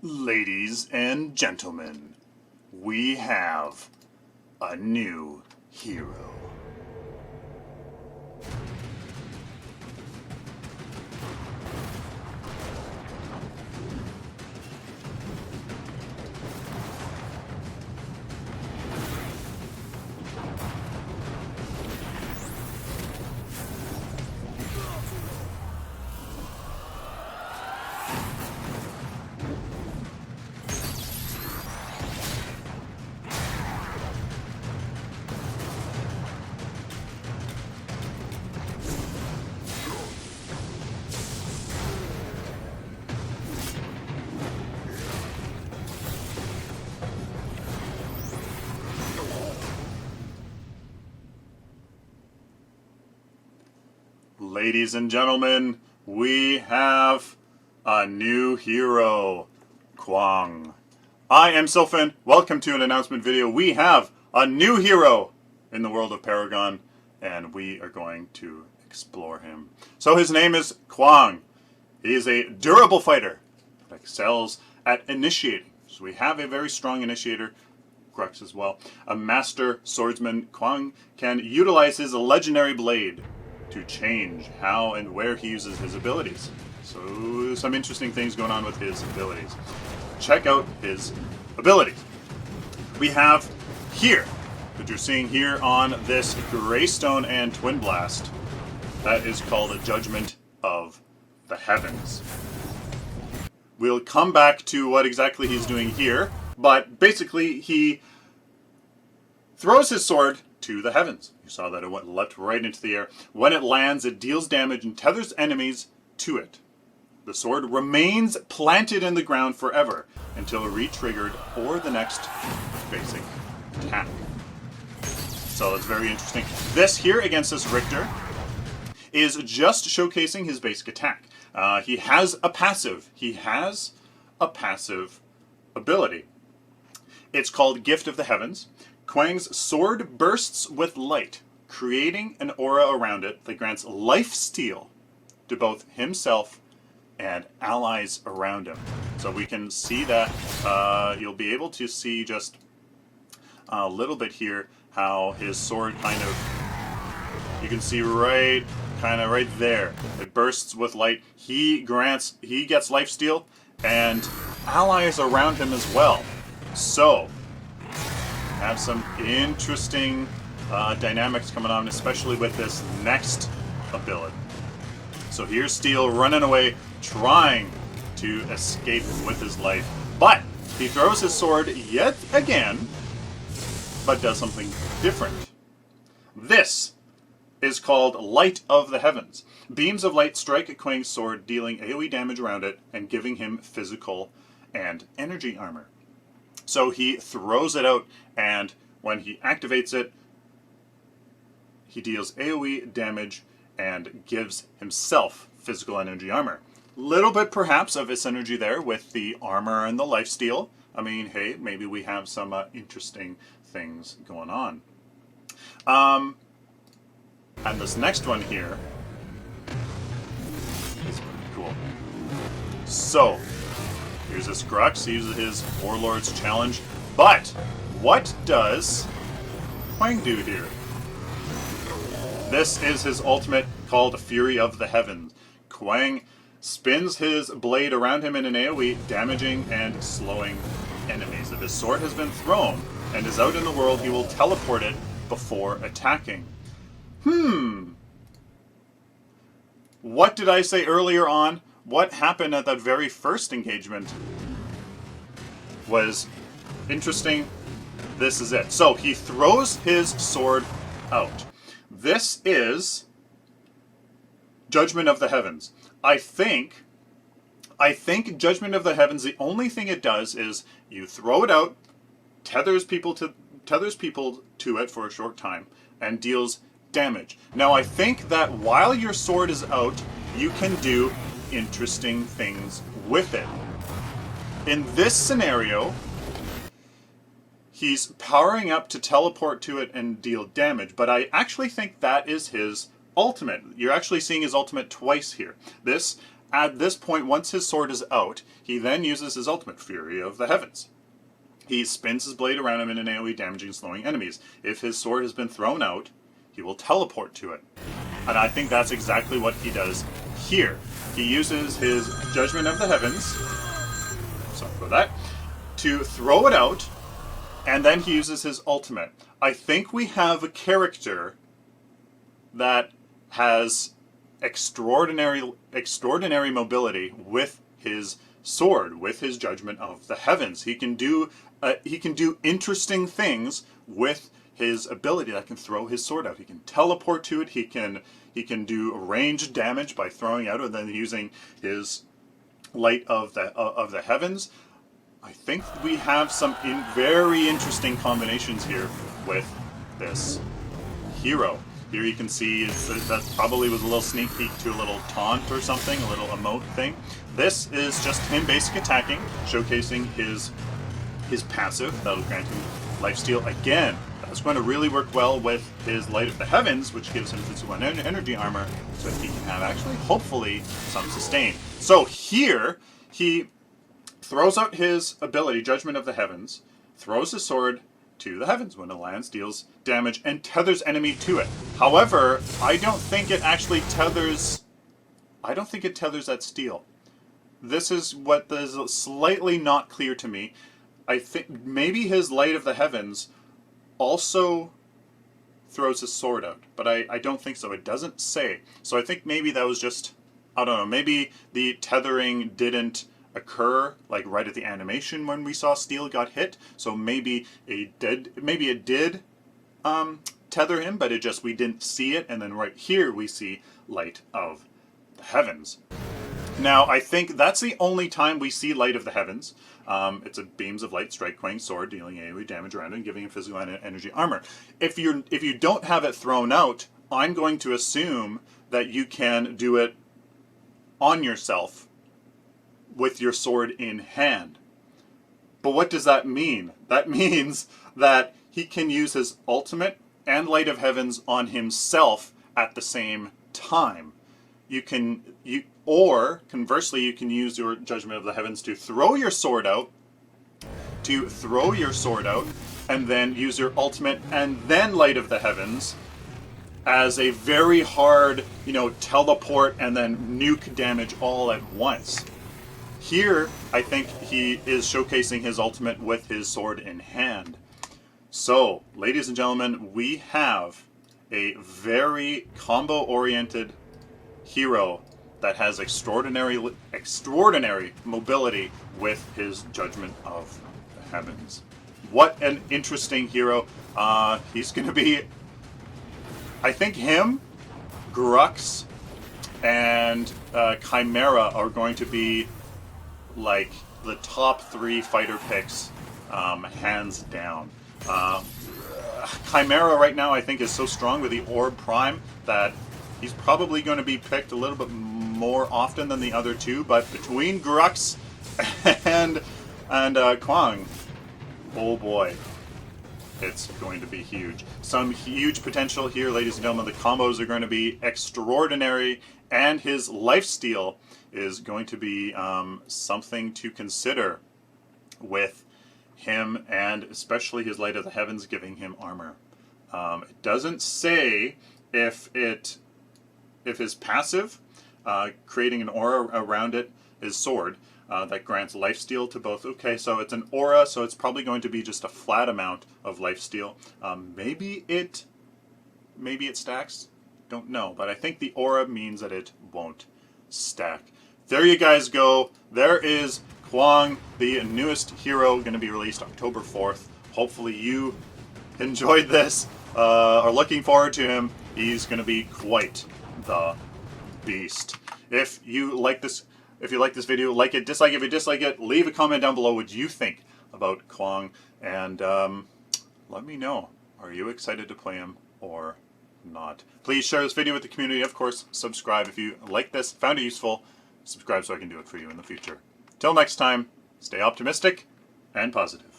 Ladies and gentlemen, we have a new hero. Ladies and gentlemen, we have a new hero, Quang. I am Sylphin. Welcome to an announcement video. We have a new hero in the world of Paragon, and we are going to explore him. So his name is Quang. He is a durable fighter that excels at initiating. So we have a very strong initiator, Crux as well. A master swordsman, Quang can utilize his legendary blade to change how and where he uses his abilities. So some interesting things going on with his abilities. Check out his abilities. We have here, that you're seeing here on this Greystone and Twin Blast, that is called a Judgment of the Heavens. We'll come back to what exactly he's doing here, but basically he throws his sword to the heavens. You saw that it leapt right into the air. When it lands, it deals damage and tethers enemies to it. The sword remains planted in the ground forever until re-triggered or the next basic attack. So it's very interesting. This here against this Richter is just showcasing his basic attack. He has a passive. He has a passive ability. It's called Gift of the Heavens. Quang's sword bursts with light, creating an aura around it that grants life steal to both himself and allies around him. So we can see that, you'll be able to see just a little bit here how his sword kind of, you can see right there, it bursts with light. He gets life steal and allies around him as well. So have some interesting dynamics coming on, especially with this next ability. So here's Steel running away, trying to escape with his life, but he throws his sword yet again, but does something different. This is called Light of the Heavens. Beams of light strike at Quang's sword, dealing AoE damage around it and giving him physical and energy armor. So he throws it out, and when he activates it, he deals AoE damage and gives himself physical energy armor. Little bit perhaps of his energy there with the armor and the lifesteal. I mean, hey, maybe we have some interesting things going on. And this next one here is pretty cool. So here's this Crux. He uses his Warlord's Challenge. But what does Quang do here? This is his ultimate called Fury of the Heavens. Quang spins his blade around him in an AoE, damaging and slowing enemies. If his sword has been thrown and is out in the world, he will teleport it before attacking. What did I say earlier on? What happened at that very first engagement was interesting. This is it. So he throws his sword out. This is Judgment of the Heavens. I think Judgment of the Heavens, the only thing it does is you throw it out, tethers people to it for a short time, and deals damage. Now I think that while your sword is out, you can do interesting things with it. In this scenario, he's powering up to teleport to it and deal damage, but I actually think that is his ultimate. You're actually seeing his ultimate twice here. This at this point, once his sword is out, he then uses his ultimate, Fury of the Heavens. He spins his blade around him in an AoE, damaging and slowing enemies. If his sword has been thrown out, he will teleport to it. And I think that's exactly what he does here. He uses his Judgment of the Heavens, sorry for that, to throw it out, and then he uses his ultimate. I think we have a character that has extraordinary mobility with his sword, with his Judgment of the Heavens. He can do interesting things with his ability that can throw his sword out. He can teleport to it. He can do ranged damage by throwing out and then using his Light of the Heavens. I think we have some very interesting combinations here with this hero. Here you can see that probably was a little sneak peek to a little taunt or something, a little emote thing. This is just him basic attacking, showcasing his passive. That'll grant him lifesteal again. That's going to really work well with his Light of the Heavens, which gives him physical and energy armor, so that he can have actually, hopefully, some sustain. So here, he throws out his ability, Judgment of the Heavens, throws his sword to the heavens when it lands, deals damage, and tethers enemy to it. However, I don't think it actually tethers... I don't think it tethers that steel. This is what is slightly not clear to me. I think maybe his Light of the Heavens also throws his sword out, but I don't think so. It doesn't say. So I think maybe that was just... I don't know, maybe the tethering didn't occur like right at the animation when we saw steel got hit, so maybe it did tether him, but we didn't see it, and then right here we see Light of the Heavens. Now I think that's the only time we see Light of the Heavens. It's a beams of light strike Quang's sword, dealing AoE damage around it and giving him physical and energy armor. If you don't have it thrown out, I'm going to assume that you can do it on yourself with your sword in hand. But what does that mean? That means that he can use his ultimate and Light of Heavens on himself at the same time. Or conversely, you can use your Judgment of the Heavens to throw your sword out, and then use your ultimate and then Light of the Heavens as a very hard, teleport and then nuke damage all at once. Here, I think he is showcasing his ultimate with his sword in hand. So, ladies and gentlemen, we have a very combo-oriented hero that has extraordinary mobility with his Judgment of the Heavens. What an interesting hero. He's going to be... I think him, Grux, and Chimera are going to be like the top 3 fighter picks, hands down. Chimera right now I think is so strong with the Orb Prime that he's probably going to be picked a little bit more often than the other two, but between Grux and Quang, oh boy, it's going to be huge. Some huge potential here, ladies and gentlemen. The combos are going to be extraordinary, and his lifesteal is going to be something to consider with him, and especially his Light of the Heavens giving him armor. It doesn't say if his passive, creating an aura around it, his sword, that grants lifesteal to both. Okay, so it's an aura, so it's probably going to be just a flat amount of lifesteal. Maybe it stacks. Don't know, but I think the aura means that it won't stack. There you guys go. There is Quang, the newest hero, going to be released October 4th. Hopefully you enjoyed this, are looking forward to him. He's going to be quite the beast. If you like this video, like it, dislike it. If you dislike it, leave a comment down below what you think about Quang, and let me know. Are you excited to play him or not? Please share this video with the community. Of course, subscribe if you like this, found it useful. Subscribe so I can do it for you in the future. Till next time, stay optimistic and positive.